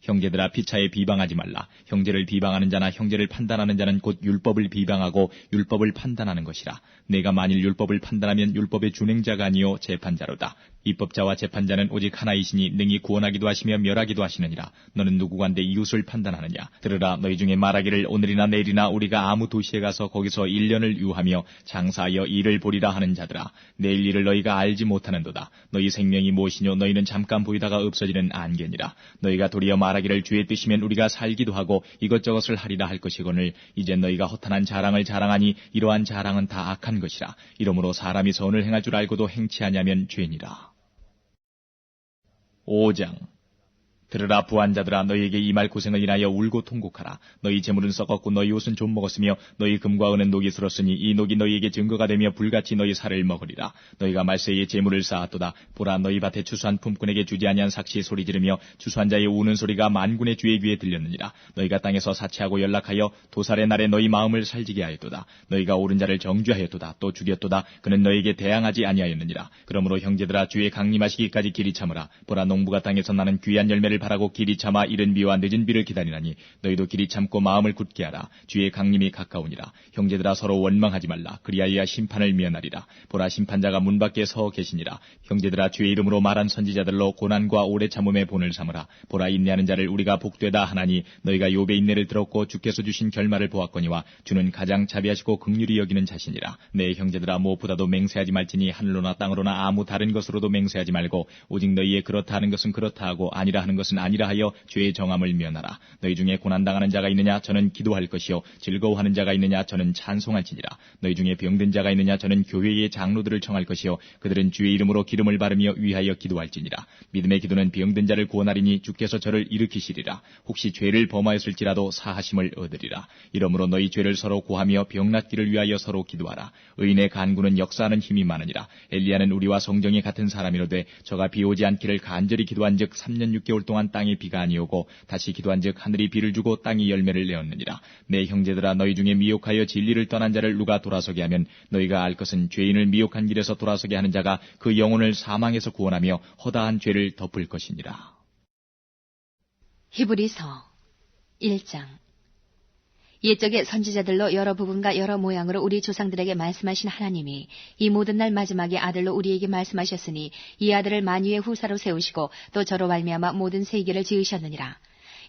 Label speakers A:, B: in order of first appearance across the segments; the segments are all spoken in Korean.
A: 형제들아 피차에 비방하지 말라. 형제를 비방하는 자나 형제를 판단하는 자는 곧 율법을 비방하고 율법을 판단하는 것이라. 내가 만일 율법을 판단하면 율법의 준행자가 아니요 재판자로다. 입법자와 재판자는 오직 하나이시니 능히 구원하기도 하시며 멸하기도 하시느니라. 너는 누구간데 이웃을 판단하느냐. 들으라. 너희 중에 말하기를 오늘이나 내일이나 우리가 아무 도시에 가서 거기서 1년을 유하며 장사하여 일을 보리라 하는 자들아. 내일 일을 너희가 알지 못하는도다. 너희 생명이 무엇이뇨. 너희는 잠깐 보이다가 없어지는 안개니라. 너희가 도리어 말하기를 주의 뜻이면 우리가 살기도 하고 이것저것을 하리라 할 것이거늘 이제 너희가 허탄한 자랑을 자랑하니 이러한 자랑은 다 악한 것이라. 이러므로 사람이 선을 행할 줄 알고도 행치 아니하면 죄니라. 5장. 들으라. 부한자들아. 너희에게 임할 고생을 인하여 울고 통곡하라. 너희 재물은 썩었고 너희 옷은 좀 먹었으며 너희 금과 은은 녹이 슬었으니 이 녹이 너희에게 증거가 되며 불같이 너희 살을 먹으리라. 너희가 말세에 재물을 쌓았도다. 보라. 너희 밭에 추수한 품꾼에게 주지 아니한 삭시 소리 지르며 추수한 자의 우는 소리가 만군의 주의 귀에 들렸느니라. 너희가 땅에서 사치하고 연락하여 도살의 날에 너희 마음을 살지게 하였도다. 너희가 옳은 자를 정죄하였도다. 또 죽였도다. 그는 너희에게 대항하지 아니하였느니라. 그러므로 형제들아 주의 강림하시기까지 길이 참으라. 보라. 농부가 땅에서 나는 귀한 열매를 바라고 길이 참아 이른 비와 늦은 비를 기다리나니 너희도 길이 참고 마음을 굳게 하라. 주의 강림이 가까우니라. 형제들아 서로 원망하지 말라. 그리하여 심판을 면하리라. 보라. 심판자가 문 밖에 서 계시니라. 형제들아 주의 이름으로 말한 선지자들로 고난과 오래 참음의 본을 삼으라. 보라. 인내하는 자를 우리가 복되다 하나니 너희가 욥의 인내를 들었고 주께서 주신 결말을 보았거니와 주는 가장 자비하시고 긍휼히 여기는 자신이라. 내 형제들아 무엇보다도 맹세하지 말지니 하늘로나 땅으로나 아무 다른 것으로도 맹세하지 말고 오직 너희의 그렇다 하는 것은 그렇다 하고 아니라 하는 것은 아니라 하여 죄의 정함을 면하라. 너희 중에 고난당하는 자가 있느냐. 저는 기도할 것이요 즐거워하는 자가 있느냐. 저는 찬송할지니라. 너희 중에 병든 자가 있느냐. 저는 교회의 장로들을 청할 것이요 그들은 주의 이름으로 기름을 바르며 위하여 기도할지니라. 믿음의 기도는 병든 자를 구원하리니 주께서 저를 일으키시리라. 혹시 죄를 범하였을지라도 사하심을 얻으리라. 이러므로 너희 죄를 서로 고하며 병낫기를 위하여 서로 기도하라. 의인의 간구는 역사하는 힘이 많으니라. 엘리야는 우리와 성정이 같은 사람이로되 저가 비 오지 않기를 간절히 기도한즉 3년 6개월 동안 땅에 비가 아니오고 다시 기도한즉 하늘이 비를 주고 땅이 열매를 내었느니라. 내 형제들아 너희 중에 미혹하여 진리를 떠난 자를 누가 돌아서게 하면 너희가 알 것은 죄인을 미혹한 길에서 돌아서게 하는 자가 그 영혼을 사망에서 구원하며 허다한 죄를 덮을 것이니라.
B: 히브리서 1장. 옛적의 선지자들로 여러 부분과 여러 모양으로 우리 조상들에게 말씀하신 하나님이 이 모든 날 마지막에 아들로 우리에게 말씀하셨으니 이 아들을 만유의 후사로 세우시고 또 저로 말미암아 모든 세계를 지으셨느니라.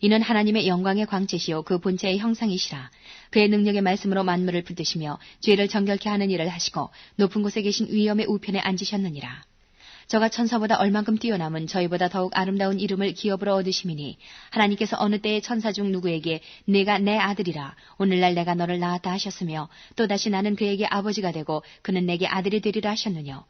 B: 이는 하나님의 영광의 광채시요 그 본체의 형상이시라. 그의 능력의 말씀으로 만물을 붙드시며 죄를 정결케 하는 일을 하시고 높은 곳에 계신 위엄의 우편에 앉으셨느니라. 저가 천사보다 얼만큼 뛰어남은 저희보다 더욱 아름다운 이름을 기업으로 얻으심이니 하나님께서 어느 때에 천사 중 누구에게 내가 내 아들이라 오늘날 내가 너를 낳았다 하셨으며 또다시 나는 그에게 아버지가 되고 그는 내게 아들이 되리라 하셨느뇨.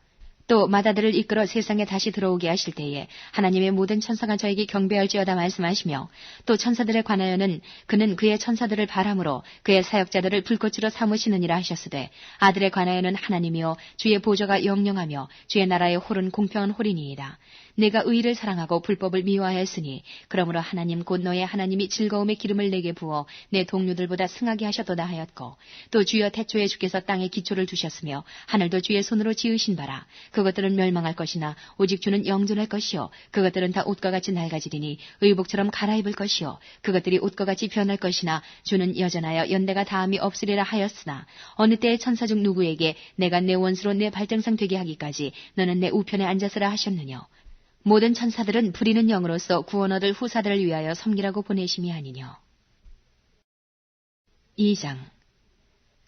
B: 또 맏아들을 이끌어 세상에 다시 들어오게 하실 때에 하나님의 모든 천사가 저에게 경배할지어다 말씀하시며 또 천사들에 관하여는 그는 그의 천사들을 바람으로 그의 사역자들을 불꽃으로 삼으시느니라 하셨으되 아들에 관하여는 하나님이요 주의 보좌가 영영하며 주의 나라의 홀은 공평한 홀이니이다. 내가 의를 사랑하고 불법을 미워하였으니 그러므로 하나님 곧 너의 하나님이 즐거움의 기름을 내게 부어 내 동료들보다 승하게 하셨도다 하였고 또 주여 태초에 주께서 땅에 기초를 두셨으며 하늘도 주의 손으로 지으신 바라. 그것들은 멸망할 것이나 오직 주는 영존할 것이요 그것들은 다 옷과 같이 낡아지리니 의복처럼 갈아입을 것이요 그것들이 옷과 같이 변할 것이나 주는 여전하여 연대가 다함이 없으리라 하였으나 어느 때의 천사 중 누구에게 내가 내 원수로 내 발등상 되게 하기까지 너는 내 우편에 앉았으라 하셨느뇨. 모든 천사들은 부리는 영으로서 구원 얻을 후사들을 위하여 섬기라고 보내심이 아니뇨. 2장.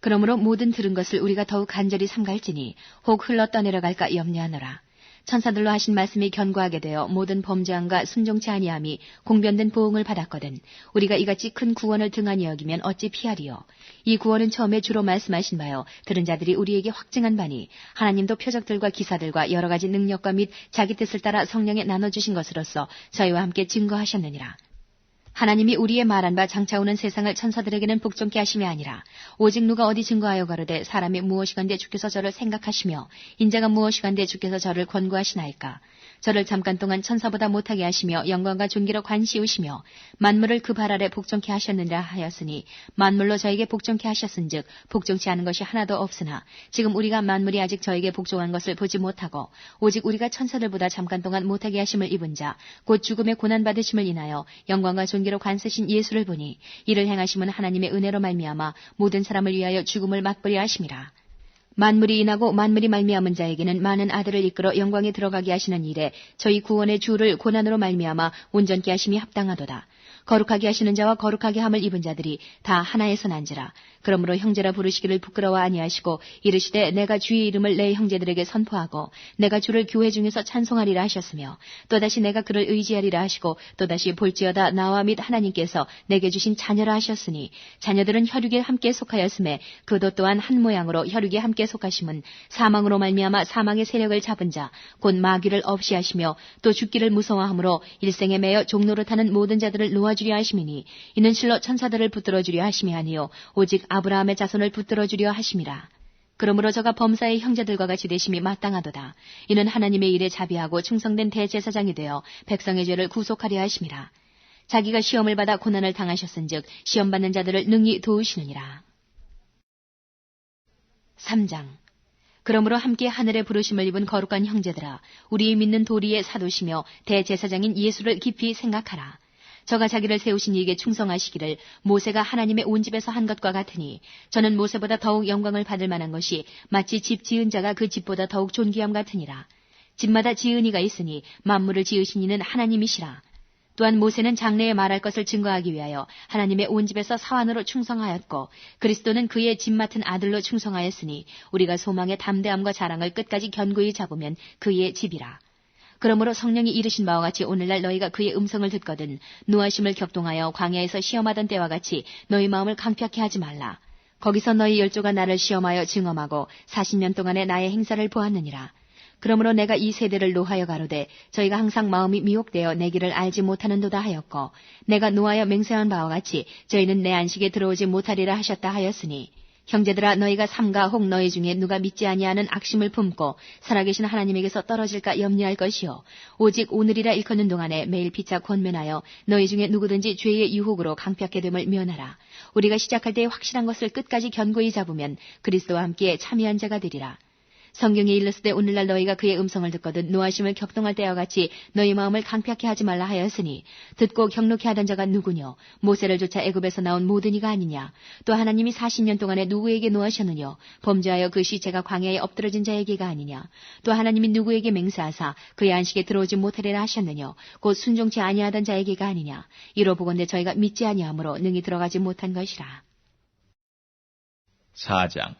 B: 그러므로 모든 들은 것을 우리가 더욱 간절히 삼갈지니 혹 흘러 떠내려갈까 염려하노라. 천사들로 하신 말씀이 견고하게 되어 모든 범죄함과 순종치 아니함이 공변된 보응을 받았거든 우리가 이같이 큰 구원을 등한히 여기면 어찌 피하리요. 이 구원은 처음에 주로 말씀하신 바요 들은 자들이 우리에게 확증한 바니 하나님도 표적들과 기사들과 여러 가지 능력과 및 자기 뜻을 따라 성령에 나눠주신 것으로서 저희와 함께 증거하셨느니라. 하나님이 우리의 말한 바 장차 오는 세상을 천사들에게는 복종케 하심이 아니라 오직 누가 어디 증거하여 가로되 사람이 무엇이간데 주께서 저를 생각하시며 인자가 무엇이간데 주께서 저를 권고하시나이까. 저를 잠깐 동안 천사보다 못하게 하시며 영광과 존귀로 관시우시며 만물을 그 발 아래 복종케 하셨느니라 하였으니 만물로 저에게 복종케 하셨은즉 복종치 않은 것이 하나도 없으나 지금 우리가 만물이 아직 저에게 복종한 것을 보지 못하고 오직 우리가 천사들보다 잠깐 동안 못하게 하심을 입은 자 곧 죽음의 고난 받으심을 인하여 영광과 존귀로 관쓰신 예수를 보니 이를 행하심은 하나님의 은혜로 말미암아 모든 사람을 위하여 죽음을 맛보려 하심이라. 만물이 인하고 만물이 말미암은 자에게는 많은 아들을 이끌어 영광에 들어가게 하시는 일에 저희 구원의 주를 고난으로 말미암아 온전케 하심이 합당하도다. 거룩하게 하시는 자와 거룩하게 함을 입은 자들이 다 하나에서 난지라. 그러므로 형제라 부르시기를 부끄러워 아니하시고 이르시되 내가 주의 이름을 내 형제들에게 선포하고 내가 주를 교회 중에서 찬송하리라 하셨으며 또다시 내가 그를 의지하리라 하시고 또다시 볼지어다 나와 및 하나님께서 내게 주신 자녀라 하셨으니 자녀들은 혈육에 함께 속하였음에 그도 또한 한 모양으로 혈육에 함께 속하심은 사망으로 말미암아 사망의 세력을 잡은 자 곧 마귀를 없이 하시며 또 죽기를 무서워하므로 일생에 매여 종로를 타는 모든 자들을 놓아주려 하심이니 이는 실로 천사들을 붙들어주려 하심이 아니요 오직 아브라함의 자손을 붙들어주려 하심이라. 그러므로 저가 범사의 형제들과 같이 되심이 마땅하도다. 이는 하나님의 일에 자비하고 충성된 대제사장이 되어 백성의 죄를 구속하려 하심이라. 자기가 시험을 받아 고난을 당하셨은즉 시험받는 자들을 능히 도우시느니라. 3장. 그러므로 함께 하늘의 부르심을 입은 거룩한 형제들아 우리의 믿는 도리의 사도시며 대제사장인 예수를 깊이 생각하라. 저가 자기를 세우신 이에게 충성하시기를 모세가 하나님의 온 집에서 한 것과 같으니 저는 모세보다 더욱 영광을 받을 만한 것이 마치 집 지은 자가 그 집보다 더욱 존귀함 같으니라. 집마다 지은 이가 있으니 만물을 지으신 이는 하나님이시라. 또한 모세는 장래에 말할 것을 증거하기 위하여 하나님의 온 집에서 사환으로 충성하였고 그리스도는 그의 집 맡은 아들로 충성하였으니 우리가 소망의 담대함과 자랑을 끝까지 견고히 잡으면 그의 집이라. 그러므로 성령이 이르신 바와 같이 오늘날 너희가 그의 음성을 듣거든 노하심을 격동하여 광야에서 시험하던 때와 같이 너희 마음을 강팍해 하지 말라. 거기서 너희 열조가 나를 시험하여 증험하고 40년 동안의 나의 행사를 보았느니라. 그러므로 내가 이 세대를 노하여 가로되 저희가 항상 마음이 미혹되어 내 길을 알지 못하는도다 하였고 내가 노하여 맹세한 바와 같이 저희는 내 안식에 들어오지 못하리라 하셨다 하였으니 형제들아 너희가 삼가 혹 너희 중에 누가 믿지 아니하는 악심을 품고 살아계신 하나님에게서 떨어질까 염려할 것이요 오직 오늘이라 일컫는 동안에 매일 피차 권면하여 너희 중에 누구든지 죄의 유혹으로 강팍해 됨을 면하라. 우리가 시작할 때에 확실한 것을 끝까지 견고히 잡으면 그리스도와 함께 참여한 자가 되리라. 성경에 일렀을 때 오늘날 너희가 그의 음성을 듣거든 노하심을 격동할 때와 같이 너희 마음을 강팍해 하지 말라 하였으니 듣고 경록해 하던 자가 누구뇨 모세를 쫓아 애굽에서 나온 모든 이가 아니냐 또 하나님이 40년 동안에 누구에게 노하셨느뇨 범죄하여 그 시체가 광야에 엎드러진 자에게가 아니냐 또 하나님이 누구에게 맹세하사 그의 안식에 들어오지 못하리라 하셨느뇨 곧 순종치 아니하던 자에게가 아니냐 이로 보건대 저희가 믿지 아니하므로 능히 들어가지 못한 것이라.
A: 4장.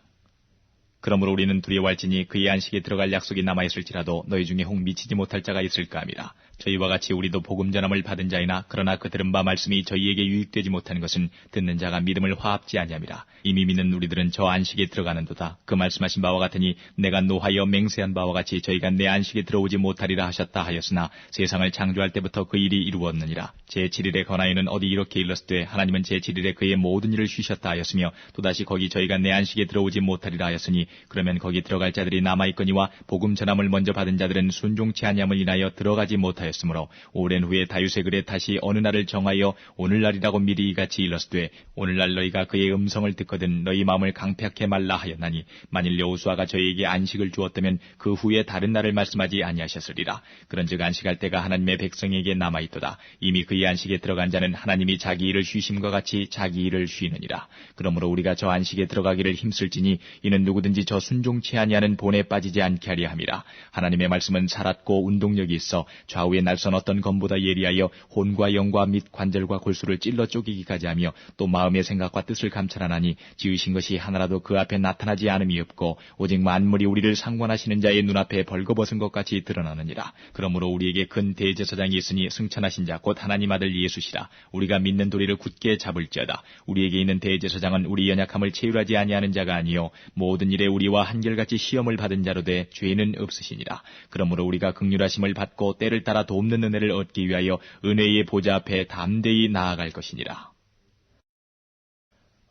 A: 그러므로 우리는 두려워할지니 그의 안식에 들어갈 약속이 남아있을지라도 너희 중에 혹 미치지 못할 자가 있을까 함이라. 저희와 같이 우리도 복음 전함을 받은 자이나 그러나 그 들은 바 말씀이 저희에게 유익되지 못하는 것은 듣는 자가 믿음을 화합지 아니함이라. 이미 믿는 우리들은 저 안식에 들어가는도다. 그 말씀하신 바와 같으니 내가 노하여 맹세한 바와 같이 저희가 내 안식에 들어오지 못하리라 하셨다 하였으나 세상을 창조할 때부터 그 일이 이루었느니라. 제7일에 권하에는 어디 이렇게 일렀으되 하나님은 제7일에 그의 모든 일을 쉬셨다 하였으며 또다시 거기 저희가 내 안식에 들어오지 못하리라 하였으니 그러면 거기 들어갈 자들이 남아있거니와 복음 전함을 먼저 받은 자들은 순종치 아니함을 인하여 들어가지 못하였으므로 오랜 후에 다윗의 글에 다시 어느 날을 정하여 오늘날이라고 미리 이같이 일렀으되 오늘날 너희가 그의 음성을 듣거든 너희 마음을 강팍해 말라 하였나니 만일 여호수아가 저희에게 안식을 주었다면 그 후에 다른 날을 말씀하지 아니하셨으리라. 그런즉 안식할 때가 하나님의 백성에게 남아있도다. 이미 그의 안식에 들어간 자는 하나님이 자기 일을 쉬심과 같이 자기 일을 쉬느니라. 그러므로 우리가 저 안식에 들어가기를 힘쓸지니 이는 누구든지 저 순종치 아니하는 본에 빠지지 않게 하려 함이라. 하나님의 말씀은 살았고 운동력이 있어 좌우에 날선 어떤 검보다 예리하여 혼과 영과 및 관절과 골수를 찔러 쪼개기까지 하며 또 마음의 생각과 뜻을 감찰하나니 지으신 것이 하나라도 그 앞에 나타나지 않음이 없고 오직 만물이 우리를 상관하시는 자의 눈앞에 벌거벗은 것 같이 드러나느니라. 그러므로 우리에게 큰 대제사장이 있으니 승천하신 자 곧 하나님 아들 예수시라. 우리가 믿는 도리를 굳게 잡을지어다. 우리에게 있는 대제사장은 우리 연약함을 체휼하지 아니하는 자가 아니요 모든 일에 우리와 한결같이 시험을 받은 자로 돼 죄는 없으시니라. 그러므로 우리가 긍휼하심을 받고 때를 따라 돕는 은혜를 얻기 위하여 은혜의 보좌 앞에 담대히 나아갈 것이니라.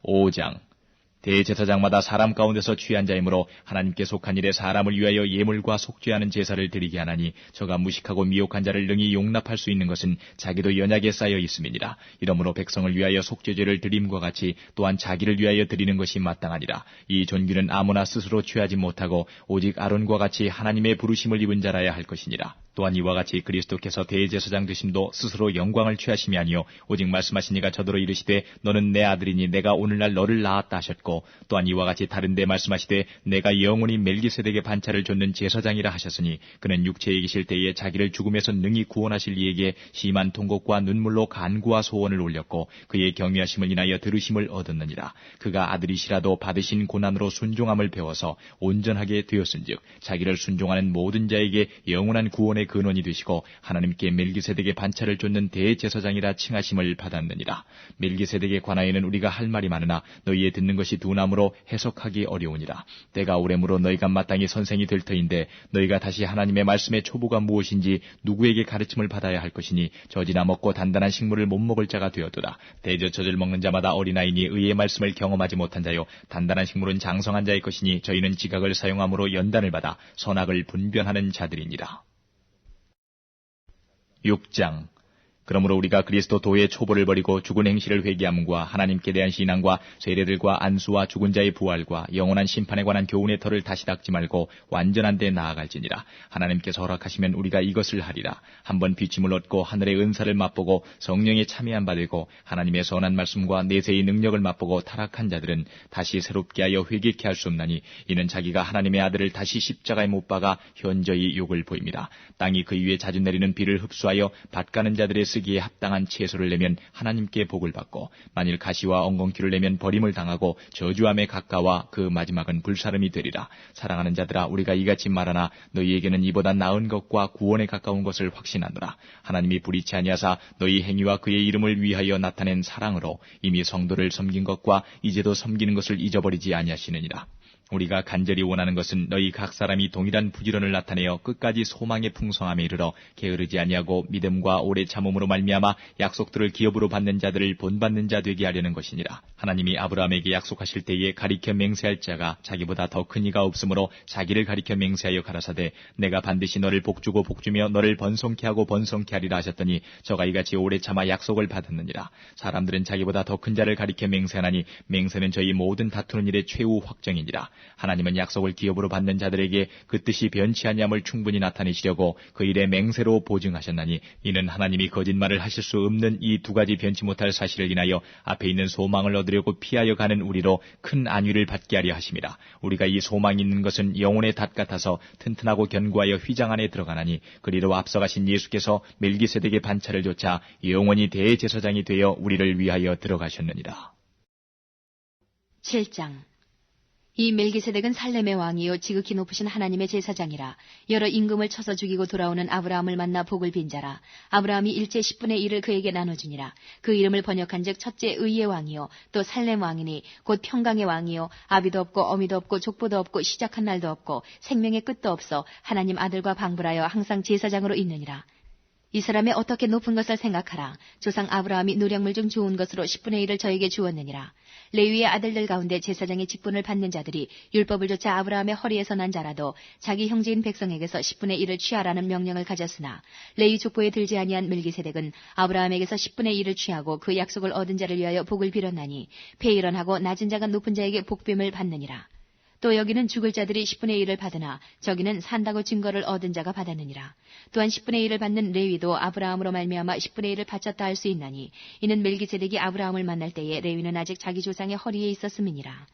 A: 5장. 대제사장마다 사람 가운데서 취한 자이므로 하나님께 속한 일에 사람을 위하여 예물과 속죄하는 제사를 드리게 하나니 저가 무식하고 미혹한 자를 능히 용납할 수 있는 것은 자기도 연약에 쌓여 있음이니라. 이러므로 백성을 위하여 속죄제를 드림과 같이 또한 자기를 위하여 드리는 것이 마땅하니라. 이 존귀는 아무나 스스로 취하지 못하고 오직 아론과 같이 하나님의 부르심을 입은 자라야 할 것이니라. 또한 이와 같이 그리스도께서 대제사장 되심도 스스로 영광을 취하심이 아니요 오직 말씀하신 이가 저더러 이르시되 너는 내 아들이니 내가 오늘날 너를 낳았다 하셨고, 또한 이와 같이 다른데 말씀하시되 내가 영원히 멜기세덱의 반차를 좇는 제사장이라 하셨으니 그는 육체에 계실 때에 자기를 죽음에서 능히 구원하실 이에게 심한 통곡과 눈물로 간구와 소원을 올렸고 그의 경외하심을 인하여 들으심을 얻었느니라. 그가 아들이시라도 받으신 고난으로 순종함을 배워서 온전하게 되었은즉 자기를 순종하는 모든 자에게 영원한 구원의 근원이 되시고 하나님께 멜기세덱의 반차를 좇는 대제사장이라 칭하심을 받았느니라. 멜기세덱에 관하여는 우리가 할 말이 많으나 너희의 듣는 것이 둔함으로 해석하기 어려우니라. 때가 오래므로 너희가 마땅히 선생이 될 터인데 너희가 다시 하나님의 말씀의 초보가 무엇인지 누구에게 가르침을 받아야 할 것이니 젖이나 먹고 단단한 식물을 못 먹을 자가 되었도다. 대저젖을 먹는 자마다 어린아이니 의의 말씀을 경험하지 못한 자요 단단한 식물은 장성한 자의 것이니 저희는 지각을 사용함으로 연단을 받아 선악을 분별하는 자들이니라. 6장. 그러므로 우리가 그리스도 도의 초보를 버리고 죽은 행실을 회개함과 하나님께 대한 신앙과 세례들과 안수와 죽은 자의 부활과 영원한 심판에 관한 교훈의 털을 다시 닦지 말고 완전한 데 나아갈지니라. 하나님께서 허락하시면 우리가 이것을 하리라. 한번 비침을 얻고 하늘의 은사를 맛보고 성령에 참여한 바 되고 하나님의 선한 말씀과 내세의 능력을 맛보고 타락한 자들은 다시 새롭게 하여 회개케 할 수 없나니 이는 자기가 하나님의 아들을 다시 십자가에 못 박아 현저히 욕을 보입니다. 땅이 그 위에 자주 내리는 비를 흡수하여 밭 가는 자들의 쓰기에 합당한 채소를 내면 하나님께 복을 받고 만일 가시와 엉겅퀴를 내면 버림을 당하고 저주함에 가까워 그 마지막은 불사름이 되리라. 사랑하는 자들아 우리가 이같이 말하나 너희에게는 이보다 나은 것과 구원에 가까운 것을 확신하노라. 하나님이 불의치 아니하사 너희 행위와 그의 이름을 위하여 나타낸 사랑으로 이미 성도를 섬긴 것과 이제도 섬기는 것을 잊어버리지 아니하시느니라. 우리가 간절히 원하는 것은 너희 각 사람이 동일한 부지런을 나타내어 끝까지 소망의 풍성함에 이르러 게으르지 아니하고 믿음과 오래 참음으로 말미암아 약속들을 기업으로 받는 자들을 본받는 자 되게 하려는 것이니라. 하나님이 아브라함에게 약속하실 때에 가리켜 맹세할 자가 자기보다 더 큰 이가 없으므로 자기를 가리켜 맹세하여 가라사대 내가 반드시 너를 복주고 복주며 너를 번성케 하고 번성케 하리라 하셨더니 저가 이같이 오래 참아 약속을 받았느니라. 사람들은 자기보다 더 큰 자를 가리켜 맹세하나니 맹세는 저희 모든 다투는 일의 최후 확정이니라. 하나님은 약속을 기업으로 받는 자들에게 그 뜻이 변치 아니함을 충분히 나타내시려고 그 일에 맹세로 보증하셨나니 이는 하나님이 거짓말을 하실 수 없는 이 두 가지 변치 못할 사실을 인하여 앞에 있는 소망을 얻으려고 피하여 가는 우리로 큰 안위를 받게 하려 하심이라. 우리가 이 소망이 있는 것은 영혼의 닷 같아서 튼튼하고 견고하여 휘장 안에 들어가나니 그리로 앞서가신 예수께서 멜기세덱의 반차를 조차 영원히 대제사장이 되어 우리를 위하여 들어가셨느니라.
B: 7장. 이 멜기세덱은 살렘의 왕이요 지극히 높으신 하나님의 제사장이라. 여러 임금을 쳐서 죽이고 돌아오는 아브라함을 만나 복을 빈 자라. 아브라함이 일제 10분의 1을 그에게 나눠주니라. 그 이름을 번역한즉 첫째 의의 왕이요 또 살렘 왕이니 곧 평강의 왕이요 아비도 없고 어미도 없고 족보도 없고 시작한 날도 없고 생명의 끝도 없어 하나님 아들과 방불하여 항상 제사장으로 있느니라. 이 사람의 어떻게 높은 것을 생각하라. 조상 아브라함이 노력물 중 좋은 것으로 10분의 1을 저에게 주었느니라. 레위의 아들들 가운데 제사장의 직분을 받는 자들이 율법을 조차 아브라함의 허리에서 난 자라도 자기 형제인 백성에게서 10분의 1을 취하라는 명령을 가졌으나 레위 족보에 들지 아니한 멜기세덱은 아브라함에게서 10분의 1을 취하고 그 약속을 얻은 자를 위하여 복을 빌었나니 폐일언하고 낮은 자가 높은 자에게 복됨을 받느니라. 또 여기는 죽을 자들이 10분의 1을 받으나 저기는 산다고 증거를 얻은 자가 받았느니라. 또한 10분의 1을 받는 레위도 아브라함으로 말미암아 10분의 1을 바쳤다 할 수 있나니 이는 멜기세덱이 아브라함을 만날 때에 레위는 아직 자기 조상의 허리에 있었음이니라.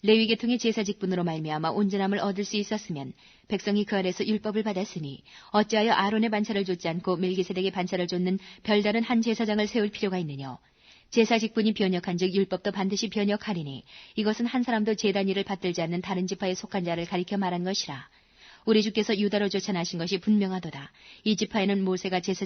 B: 레위 계통의 제사 직분으로 말미암아 온전함을 얻을 수 있었으면 백성이 그 아래서 율법을 받았으니 어찌하여 아론의 반차를 좇지 않고 멜기세덱의 반차를 좇는 별다른 한 제사장을 세울 필요가 있느냐. 제사 직분이 변역한즉 율법도 반드시 변역하리니 이것은 한 사람도 제단 일을 받들지 않는 다른 지파에 속한 자를 가리켜 말한 것이라. 우리 주께서 유다로 쫓아나신 것이 분명하도다. 이 지파에는 모세가 제사